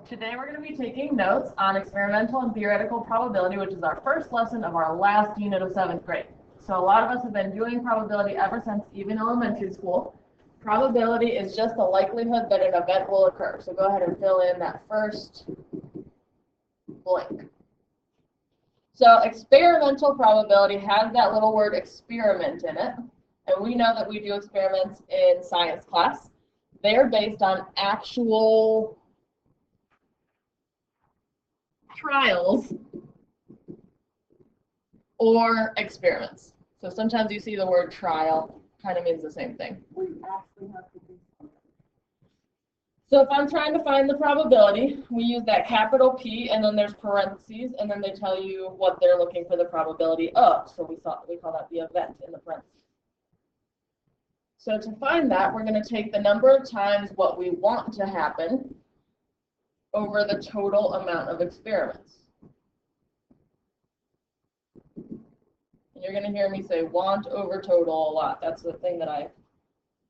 Today we're going to be taking notes on experimental and theoretical probability, which is our first lesson of our last unit of 7th grade. So a lot of us have been doing probability ever since even elementary school. Probability is just the likelihood that an event will occur. So go ahead and fill in that first blank. So experimental probability has that little word experiment in it. And we know that we do experiments in science class. They're based on actual trials or experiments. So sometimes you see the word trial, kind of means the same thing. So if I'm trying to find the probability, we use that capital P, and then there's parentheses, and then they tell you what they're looking for the probability of. So we call that the event in the parentheses. So to find that, we're going to take the number of times what we want to happen over the total amount of experiments. And you're going to hear me say want over total a lot. That's the thing that I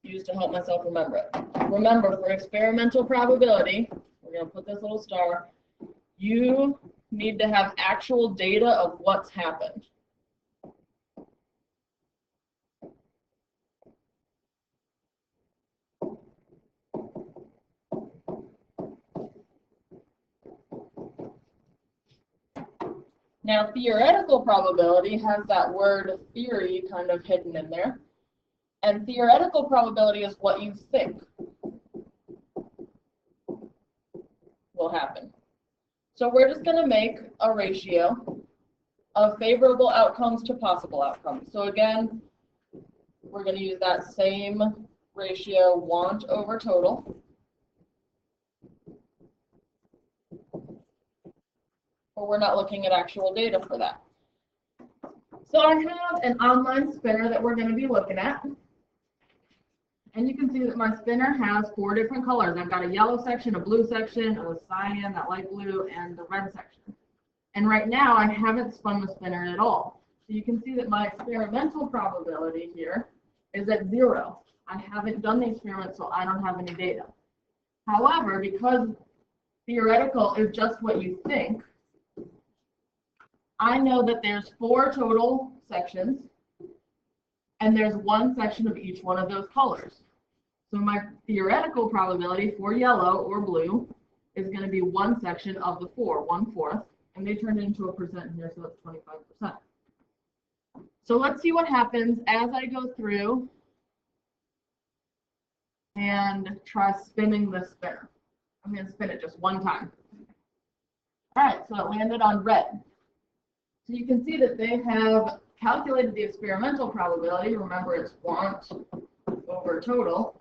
use to help myself remember it. Remember, for experimental probability, we're going to put this little star, you need to have actual data of what's happened. Now, theoretical probability has that word theory kind of hidden in there. And theoretical probability is what you think will happen. So we're just going to make a ratio of favorable outcomes to possible outcomes. So again, we're going to use that same ratio, want over total. But we're not looking at actual data for that. So I have an online spinner that we're going to be looking at. And you can see that my spinner has 4 different colors. I've got a yellow section, a blue section, a cyan, that light blue, and the red section. And right now, I haven't spun the spinner at all. So you can see that my experimental probability here is at 0. I haven't done the experiment, so I don't have any data. However, because theoretical is just what you think, I know that there's 4 total sections, and there's 1 section of each one of those colors. So my theoretical probability for yellow or blue is going to be 1 section of the 4, 1/4, and they turn it into a percent here, so that's 25%. So let's see what happens as I go through and try spinning this spinner. I'm going to spin it just 1 time. All right, so it landed on red. So you can see that they have calculated the experimental probability. Remember, it's want over total.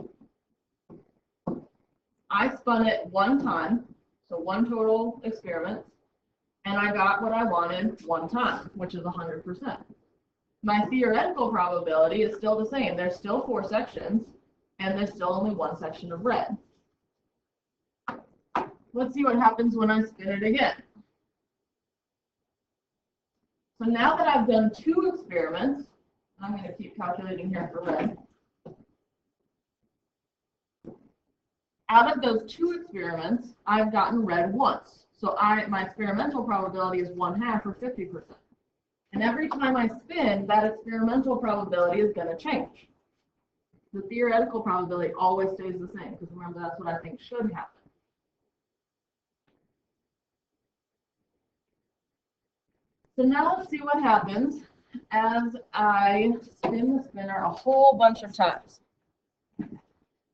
I spun it 1 time, so 1 total experiment, and I got what I wanted 1 time, which is 100%. My theoretical probability is still the same. There's still 4 sections, and there's still only 1 section of red. Let's see what happens when I spin it again. So now that I've done 2 experiments, I'm going to keep calculating here for red. Out of those 2 experiments, I've gotten red once. So my experimental probability is 1/2 or 50%. And every time I spin, that experimental probability is going to change. The theoretical probability always stays the same, because remember, that's what I think should happen. So now let's see what happens as I spin the spinner a whole bunch of times.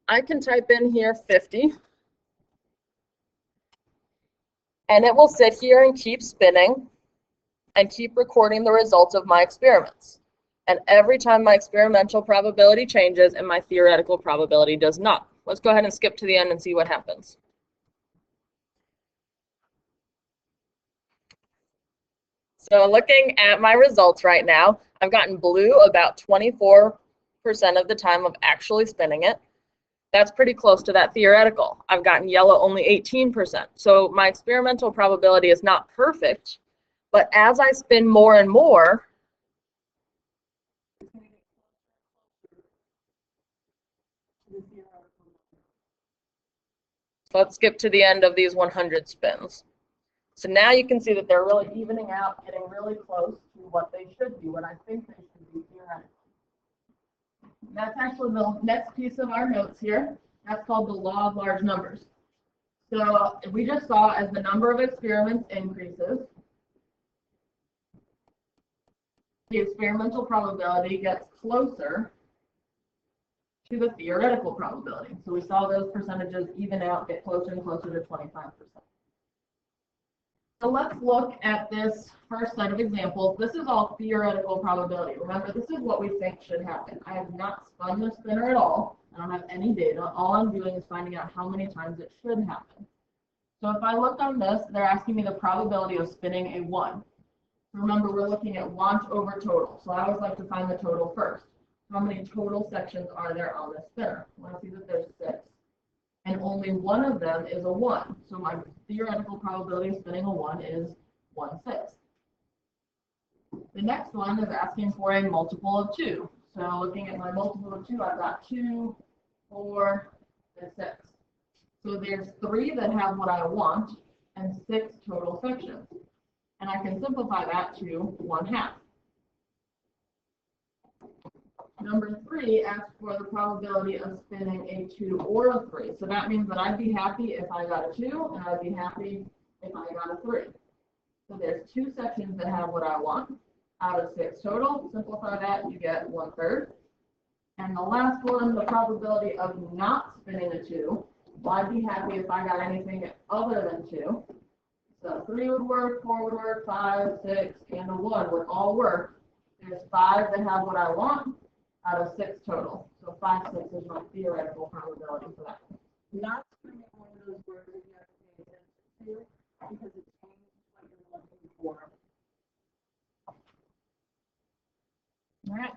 I can type in here 50, and it will sit here and keep spinning and keep recording the results of my experiments. And every time my experimental probability changes and my theoretical probability does not. Let's go ahead and skip to the end and see what happens. So looking at my results right now, I've gotten blue about 24% of the time of actually spinning it. That's pretty close to that theoretical. I've gotten yellow only 18%. So my experimental probability is not perfect, but as I spin more and more, So let's skip to the end of these 100 spins. So now you can see that they're really evening out, getting really close to what they should be, what I think they should be theoretically. That's actually the next piece of our notes here. That's called the law of large numbers. So we just saw as the number of experiments increases, the experimental probability gets closer to the theoretical probability. So we saw those percentages even out, get closer and closer to 25%. So let's look at this first set of examples. This is all theoretical probability. Remember, this is what we think should happen. I have not spun the spinner at all. I don't have any data. All I'm doing is finding out how many times it should happen. So if I look on this, they're asking me the probability of spinning a 1. Remember, we're looking at want over total. So I always like to find the total first. How many total sections are there on this spinner? Well, I see that there's 6. And only one of them is a 1. So my theoretical probability of spinning a 1 is 1/6. The next one is asking for a multiple of 2. So looking at my multiple of 2, I've got 2, 4, and 6. So there's 3 that have what I want and 6 total sections. And I can simplify that to 1/2. Number 3 asks for the probability of spinning a 2 or a 3. So that means that I'd be happy if I got a 2, and I'd be happy if I got a 3. So there's 2 sections that have what I want out of 6 total. Simplify that, you get 1/3. And the last one, the probability of not spinning a 2. Well, I'd be happy if I got anything other than 2. So 3 would work, 4 would work, 5, 6, and a 1 would all work. There's 5 that have what I want out of 6 total. So 5/6 is my theoretical probability for that. Not spinning one of those words that you have to pay attention to because it changes what you're looking for. All right.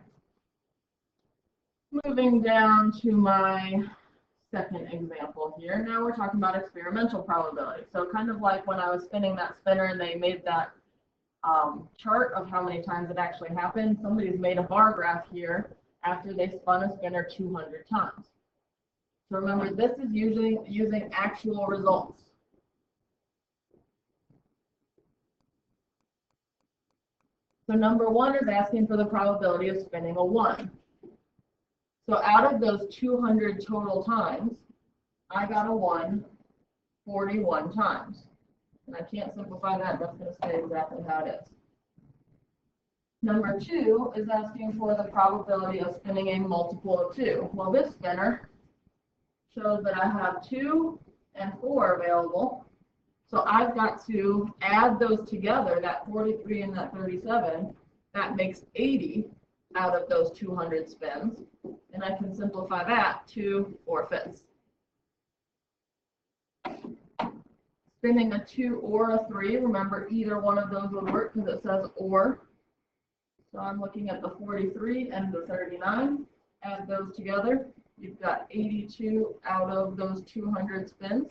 Moving down to my second example here. Now we're talking about experimental probability. So kind of like when I was spinning that spinner and they made that chart of how many times it actually happened, somebody's made a bar graph here after they spun a spinner 200 times. So remember, this is usually using actual results. So number 1 is asking for the probability of spinning a 1. So out of those 200 total times, I got a 1 41 times. And I can't simplify that, that's going to stay exactly how it is. Number 2 is asking for the probability of spinning a multiple of 2. Well, this spinner shows that I have 2 and 4 available. So I've got to add those together, that 43 and that 37. That makes 80 out of those 200 spins. And I can simplify that to 4/5. Spinning a 2 or a 3, remember either one of those would work because it says or. So I'm looking at the 43 and the 39. Add those together. You've got 82 out of those 200 spins.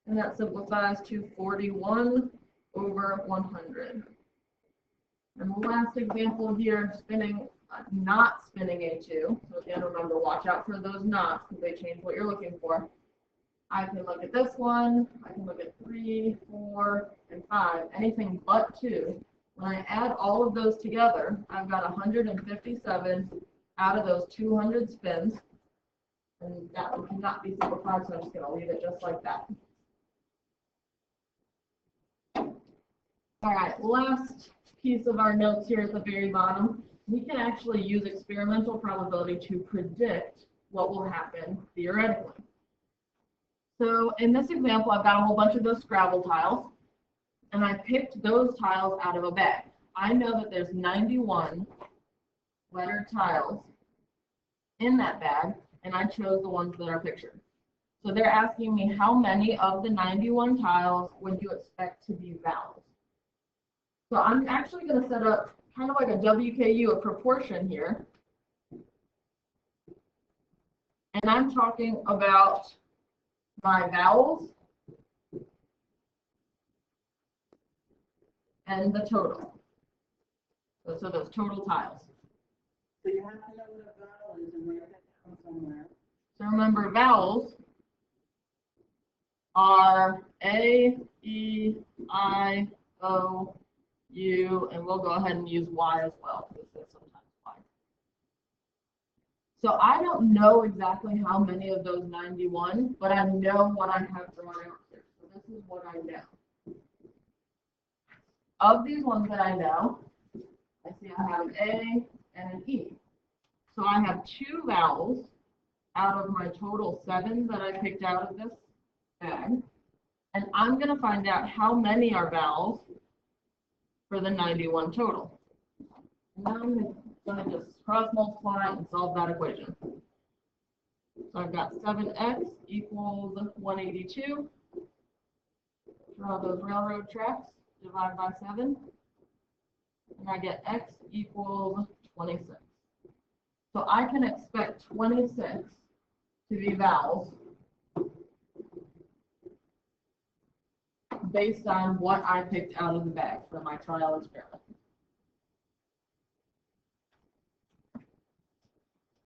And that simplifies to 41 over 100. And the last example here, not spinning a 2. So again, remember, watch out for those knots because they change what you're looking for. I can look at this one, I can look at 3, 4, and 5, anything but 2. When I add all of those together, I've got 157 out of those 200 spins. And that one cannot be simplified, so I'm just going to leave it just like that. All right, last piece of our notes here at the very bottom. We can actually use experimental probability to predict what will happen theoretically. So in this example, I've got a whole bunch of those Scrabble tiles, and I picked those tiles out of a bag. I know that there's 91 lettered tiles in that bag, and I chose the ones that are pictured. So they're asking me how many of the 91 tiles would you expect to be vowels. So I'm actually going to set up kind of like a WKU, a proportion here. And I'm talking about my vowels and the total. So those total tiles. So you have to know what a vowel is and write that down somewhere. So remember, vowels are A, E, I, O, U, and we'll go ahead and use Y as well, because it says sometimes Y. So I don't know exactly how many of those 91, but I know what I have drawn out here. So this is what I know. Of these ones that I know, I see I have an A and an E. So I have 2 vowels out of my total 7 that I picked out of this bag. And I'm going to find out how many are vowels for the 91 total. Now I'm going to just cross multiply and solve that equation. So I've got 7x equals 182. Draw those railroad tracks, divide by 7. And I get x equals 26. So I can expect 26 to be vowels based on what I picked out of the bag for my trial experiment.